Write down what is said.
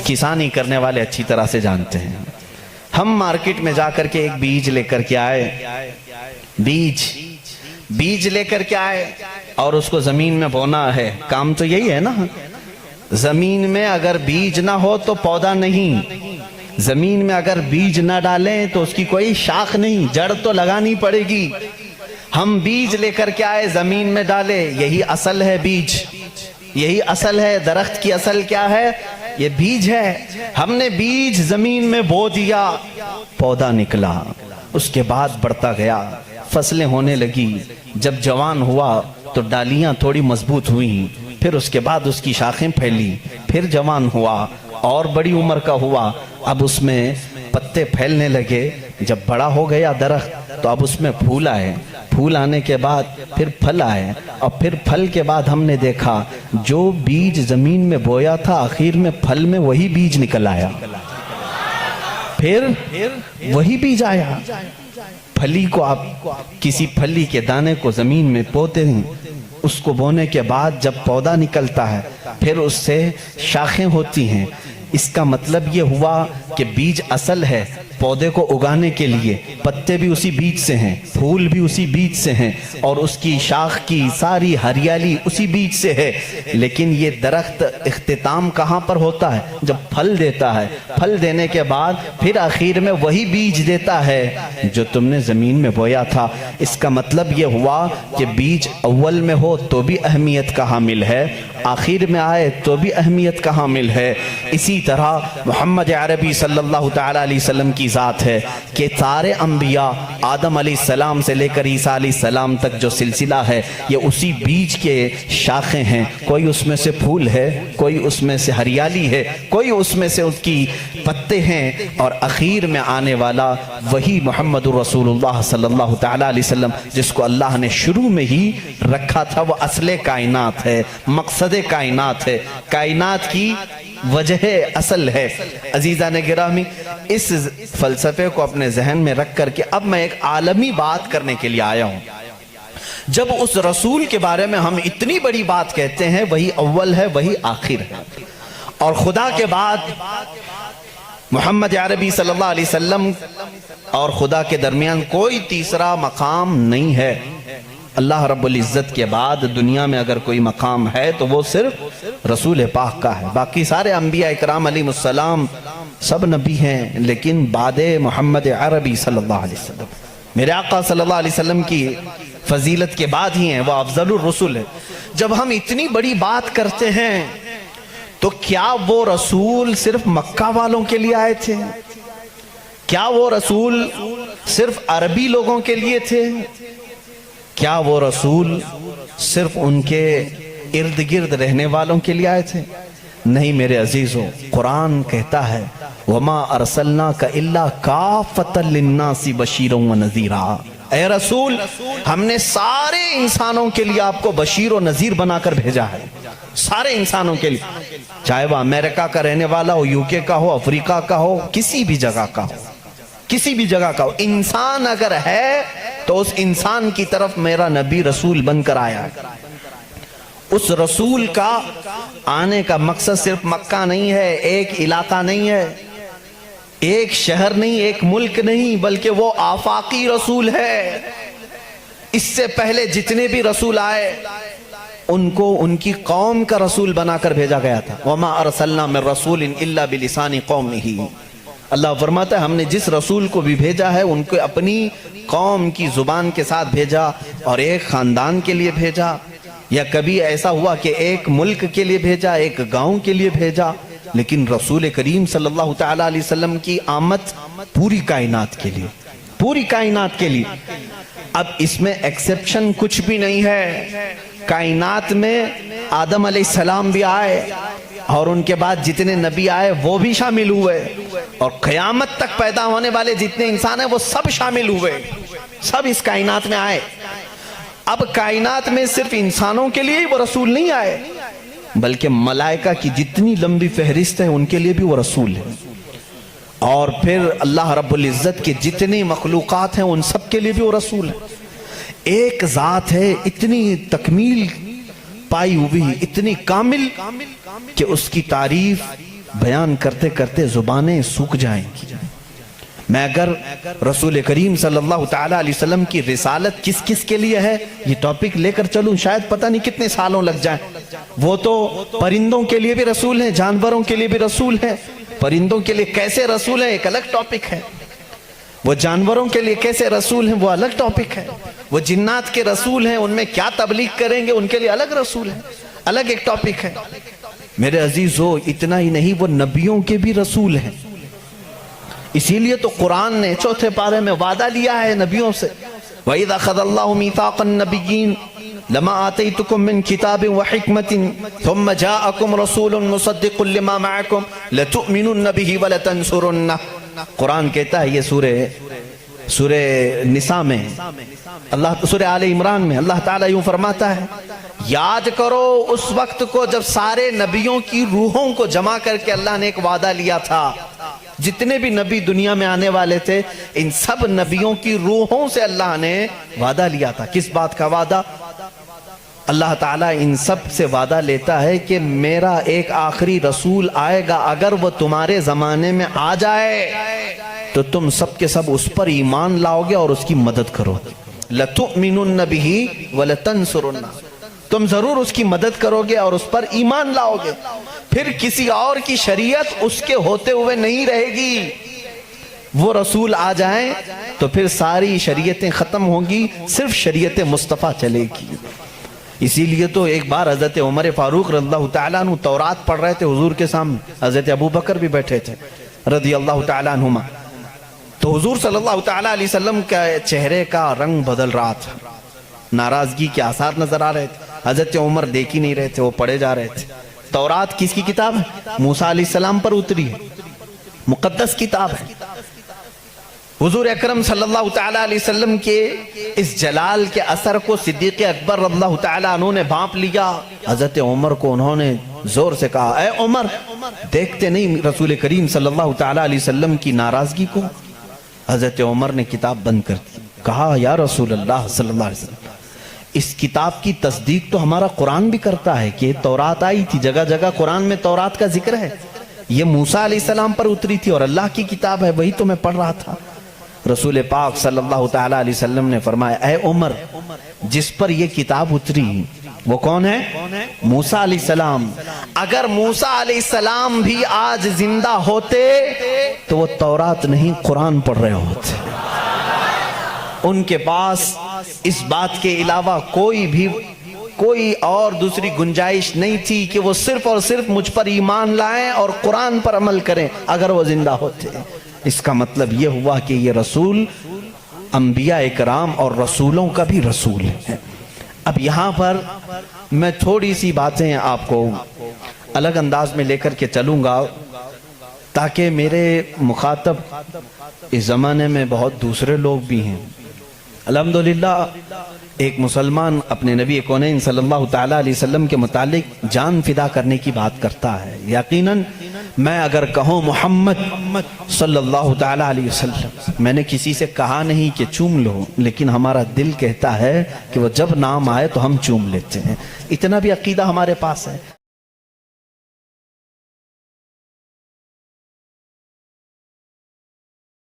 کسانی کرنے والے اچھی طرح سے جانتے ہیں۔ ہم مارکیٹ میں جا کر کے ایک بیج لے کر کے آئے، بیج لے کر کے آئے اور اس کو زمین میں بونا ہے۔ کام تو یہی ہے نا، زمین میں اگر بیج نہ ہو تو پودا نہیں، زمین میں اگر بیج نہ ڈالیں تو اس کی کوئی شاخ نہیں، جڑ تو لگانی پڑے گی۔ ہم بیج لے کر کے آئے، زمین میں ڈالے، یہی اصل ہے بیج، یہی اصل ہے۔ درخت کی اصل کیا ہے؟ یہ بیج ہے۔ ہم نے بیج زمین میں بو دیا، پودا نکلا، اس کے بعد بڑھتا گیا، فصلیں ہونے لگی۔ جب جوان ہوا تو ڈالیاں تھوڑی مضبوط ہوئیں، پھر اس کے بعد اس کی شاخیں پھیلی، پھر جوان ہوا اور بڑی عمر کا ہوا، اب اس میں پتے پھیلنے لگے۔ جب بڑا ہو گیا درخت تو اب اس میں پھول آئے، پھول آنے کے بعد پھر پھل آئے، اور پھر پھل کے بعد ہم نے دیکھا جو بیج زمین میں بویا تھا آخر میں پھل میں وہی بیج نکل آیا، پھر وہی بیج آیا۔ پھلی کو آپ کسی پھلی کے دانے کو زمین میں بوتے ہیں، اس کو بونے کے بعد جب پودا نکلتا ہے پھر اس سے شاخیں ہوتی ہیں۔ اس کا مطلب یہ ہوا کہ بیج اصل ہے پودے کو اگانے کے لیے، پتے بھی اسی بیج سے ہیں، پھول بھی اسی بیج سے ہیں، اور اس کی شاخ کی ساری ہریالی اسی بیج سے ہے۔ لیکن یہ درخت اختتام کہاں پر ہوتا ہے؟ جب پھل دیتا ہے، پھل دینے کے بعد پھر آخر میں وہی بیج دیتا ہے جو تم نے زمین میں بویا تھا۔ اس کا مطلب یہ ہوا کہ بیج اول میں ہو تو بھی اہمیت کا حامل ہے، آخر میں آئے تو بھی اہمیت کا حامل ہے۔ اسی طرح محمد عربی صلی اللہ تعالی علیہ وسلم کی ذات ہے کہ سارے انبیاء آدم علیہ السلام سے لے کر عیسیٰ علیہ السلام تک جو سلسلہ ہے یہ اسی بیج کے شاخیں ہیں، کوئی اس میں سے پھول ہے، کوئی اس میں سے ہریالی ہے، کوئی اس میں سے اس کی پتے ہیں، اور اخیر میں آنے والا وہی محمد رسول اللہ صلی اللہ تعالی علیہ وسلم جس کو اللہ نے شروع میں ہی رکھا تھا۔ وہ اصل کائنات ہے، مقصد کائنات ہے، کائنات کی وجہ اصل ہے۔ عزیزان گرامی، اس فلسفے کو اپنے ذہن میں رکھ کر کے اب میں ایک عالمی بات کرنے کے لیے آیا ہوں۔ جب اس رسول کے بارے میں ہم اتنی بڑی بات کہتے ہیں، وہی اول ہے، وہی آخر ہے، اور خدا کے بعد محمد عربی صلی اللہ علیہ وسلم اور خدا کے درمیان کوئی تیسرا مقام نہیں ہے۔ اللہ رب العزت کے بعد دنیا میں اگر کوئی مقام ہے تو وہ صرف رسول پاک کا ہے۔ باقی سارے انبیاء اکرام علیہ السلام سب نبی ہیں، لیکن بعد محمد عربی صلی اللہ علیہ وسلم، میرے آقا صلی اللہ علیہ وسلم کی فضیلت کے بعد ہی ہیں، وہ افضل الرسل ہے۔ جب ہم اتنی بڑی بات کرتے ہیں تو کیا وہ رسول صرف مکہ والوں کے لیے آئے تھے؟ کیا وہ رسول صرف عربی لوگوں کے لیے تھے؟ کیا وہ رسول صرف ان کے ارد گرد رہنے والوں کے لیے آئے تھے؟ نہیں میرے عزیزوں، قرآن کہتا ہے وَمَا أَرْسَلْنَاكَ إِلَّا كَافَّةً لِلنَّاسِ بَشِيرًا وَنَذِيرًا، اے رسول ہم نے سارے انسانوں کے لیے آپ کو بشیر و نذیر بنا کر بھیجا ہے، سارے انسانوں کے لیے، چاہے وہ امریکہ کا رہنے والا ہو، یوکے کا ہو، افریقہ کا ہو، کسی بھی جگہ کا ہو، کسی بھی جگہ کا ہو، انسان اگر ہے تو اس انسان کی طرف میرا نبی رسول بن کر آیا ہے۔ اس رسول کا آنے کا مقصد صرف مکہ نہیں ہے، ایک علاقہ نہیں ہے، ایک شہر نہیں، ایک ملک نہیں، بلکہ وہ آفاقی رسول ہے۔ اس سے پہلے جتنے بھی رسول آئے ان کو ان کی قوم کا رسول بنا کر بھیجا گیا تھا۔ وَمَا أَرْسَلْنَا مِن رَسُولٍ إِلَّا بِلِسَانِ قَوْمِهِ، اللہ فرماتا ہے ہم نے جس رسول کو بھی بھیجا ہے ان کو اپنی قوم کی زبان کے ساتھ بھیجا، اور ایک خاندان کے لیے بھیجا، یا کبھی ایسا ہوا کہ ایک ملک کے لیے بھیجا، ایک گاؤں کے لیے بھیجا، لیکن رسول کریم صلی اللہ تعالی علیہ وسلم کی آمد پوری کائنات کے لیے، پوری کائنات کے لیے۔ اب اس میں ایکسپشن کچھ بھی نہیں ہے، کائنات میں آدم علیہ السلام بھی آئے اور ان کے بعد جتنے نبی آئے وہ بھی شامل ہوئے، اور قیامت تک پیدا ہونے والے جتنے انسان ہیں وہ سب شامل ہوئے، سب اس کائنات میں آئے۔ اب کائنات میں صرف انسانوں کے لیے ہی وہ رسول نہیں آئے، بلکہ ملائکہ کی جتنی لمبی فہرست ہے ان کے لیے بھی وہ رسول ہے، اور پھر اللہ رب العزت کے جتنی مخلوقات ہیں ان سب کے لیے بھی وہ رسول ہے۔ ایک ذات ہے اتنی تکمیل پائی ہوئی، اتنی کامل کہ اس کی تعریف بیان کرتے کرتے زبانیں سوکھ جائیں گی۔ میں اگر رسول کریم صلی اللہ تعالیٰ علیہ وسلم کی رسالت کس کس کے لیے ہے یہ ٹاپک لے کر چلوں، شاید پتہ نہیں کتنے سالوں لگ جائیں۔ وہ تو پرندوں کے لیے بھی رسول ہیں، جانوروں کے لیے بھی رسول ہیں۔ پرندوں کے لیے کیسے رسول ہیں ایک الگ ٹاپک ہے، وہ جانوروں کے لیے کیسے رسول ہیں وہ الگ ٹاپک ہے، وہ جنات کے رسول ہیں ان میں کیا تبلیغ کریں گے ان کے لیے الگ رسول ہیں، الگ ایک ٹاپک ہے۔ میرے عزیزو اتنا ہی نہیں، وہ نبیوں کے بھی رسول ہیں۔ اسی لیے تو قرآن نے چوتھے پارے میں وعدہ لیا ہے نبیوں سے، وَإِذَا أَخَذَ اللَّهُ مِيثَاقَ النَّبِيِّينَ لَمَا آتَيْتُكُم مِّن كِتَابٍ وَحِكْمَةٍ ثُمَّ جَاءَكُمْ رَسُولٌ مُصَدِّقٌ لِّمَا مَعَكُمْ لَتُؤْمِنُنَّ بِهِ وَلَتَنصُرُنَّهُ۔ قرآن کہتا ہے یہ سورہ نساء میں، سورہ آل عمران میں اللہ تعالیٰ یوں فرماتا ہے، یاد کرو اس وقت کو جب سارے نبیوں کی روحوں کو جمع کر کے اللہ نے ایک وعدہ لیا تھا۔ جتنے بھی نبی دنیا میں آنے والے تھے ان سب نبیوں کی روحوں سے اللہ نے وعدہ لیا تھا۔ کس بات کا وعدہ؟ اللہ تعالیٰ ان سب سے وعدہ لیتا ہے کہ میرا ایک آخری رسول آئے گا، اگر وہ تمہارے زمانے میں آ جائے تو تم سب کے سب اس پر ایمان لاؤ گے اور اس کی مدد کرو گے۔ لَتُؤْمِنُنَّ بِهِ وَلَتَنصُرُنَّهُ، تم ضرور اس کی مدد کرو گے اور اس پر ایمان لاؤ گے۔ پھر کسی اور کی شریعت اس کے ہوتے ہوئے نہیں رہے گی، وہ رسول آ جائیں تو پھر ساری شریعتیں ختم ہوں گی، صرف شریعت مصطفیٰ چلے گی۔ اسی لیے تو ایک بار حضرت عمر فاروق رضی اللہ تعالیٰ عنہ تورات پڑھ رہے تھے حضور کے سامنے، حضرت ابو بکر بھی بیٹھے تھے رضی اللہ تعالیٰ عنہما، تو حضور صلی اللہ تعالیٰ علیہ وسلم کا چہرے کا رنگ بدل رہا تھا، ناراضگی کے آثار نظر آ رہے تھے۔ حضرت عمر دیکھ ہی نہیں رہے تھے، وہ پڑھے جا رہے تھے۔ تورات کس کی کتاب ہے؟ موسیٰ علیہ السلام پر اتری ہے، مقدس کتاب ہے۔ حضور اکرم صلی اللہ تعالیٰ علیہ وسلم کے اس جلال کے اثر کو صدیق اکبر رضی اللہ تعالیٰ عنہ نے بھانپ لیا۔ حضرت عمر کو انہوں نے زور سے کہا، اے عمر دیکھتے نہیں رسول کریم صلی اللہ تعالیٰ علیہ وسلم کی ناراضگی کو؟ حضرت عمر نے کتاب بند کر دی، کہا یا رسول اللہ صلی اللہ علیہ وسلم اس کتاب کی تصدیق تو ہمارا قرآن بھی کرتا ہے کہ تورات آئی تھی، جگہ جگہ قرآن میں تورات کا ذکر ہے، یہ موسیٰ علیہ السلام پر اتری تھی اور اللہ کی کتاب ہے، وہی تو میں پڑھ رہا تھا۔ رسول پاک صلی اللہ تعالیٰ علیہ وسلم نے فرمایا، اے عمر جس پر یہ کتاب اتری وہ کون ہے؟ موسیٰ علیہ السلام۔ اگر موسیٰ علیہ السلام بھی آج زندہ ہوتے تو وہ تورات نہیں قرآن پڑھ رہے ہوتے۔ ان کے پاس اس بات کے علاوہ کوئی اور دوسری گنجائش نہیں تھی کہ وہ صرف اور صرف مجھ پر ایمان لائیں اور قرآن پر عمل کریں اگر وہ زندہ ہوتے۔ اس کا مطلب یہ ہوا کہ یہ رسول انبیاء اکرام اور رسولوں کا بھی رسول ہے۔ اب یہاں پر میں تھوڑی سی باتیں آپ کو الگ انداز میں لے کر کے چلوں گا تاکہ میرے مخاطب اس زمانے میں بہت دوسرے لوگ بھی ہیں۔ الحمدللہ ایک مسلمان اپنے نبی کونین صلی اللہ تعالیٰ علیہ وسلم کے متعلق جان فدا کرنے کی بات کرتا ہے۔ یقیناً میں اگر کہوں محمد صلی اللہ تعالیٰ علیہ وسلم، میں نے کسی سے کہا نہیں کہ چوم لو، لیکن ہمارا دل کہتا ہے کہ وہ جب نام آئے تو ہم چوم لیتے ہیں، اتنا بھی عقیدہ ہمارے پاس ہے۔